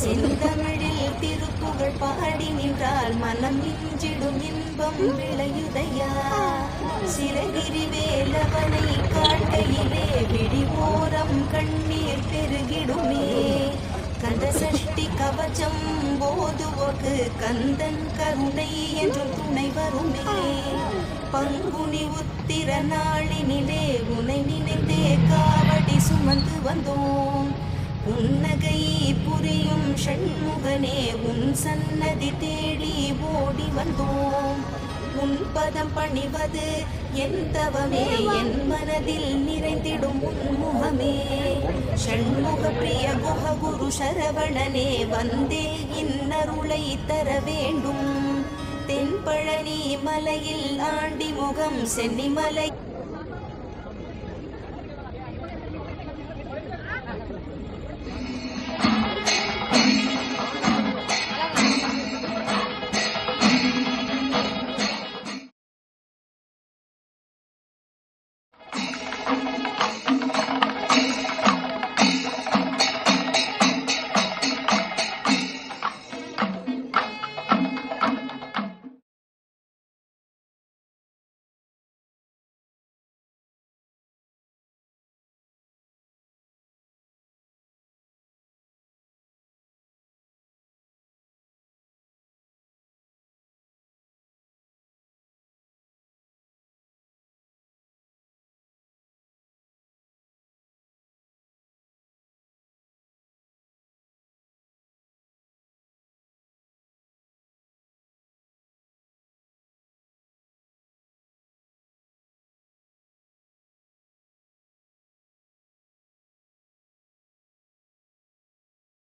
செந்தமிழில் திருப்புகழ் பாடி நின்றால் மனம் மிஞ்சிடும் இன்பம் விளையுதையா. சிறகிரி வேலவனை காண்கையிலே விழிவோரம் கண்ணீர் பெருகிடுமே. கந்த சஷ்டி கவச்சம் போதுவோக்கு கந்தன் கருணை என்றும் துணை வருமே. பங்குனி உத்திர நாளினிலே உனை நினைத்தே காவடி சுமந்து வந்தோம். புன்னகை புரியும் ஷண்முகனே உன் சன்னதி தேடி ஓடி வந்தோம். உன் பதம் பணிவது என் தவமே, என் மனதில் நிறைந்திடும் உன் முகமே. ஷண்முக பிரிய குஹ குரு சரவணனே வந்தே இன்னருளை தர வேண்டும். தென்பழனி மலையில் ஆண்டி முகம் சென்னிமலை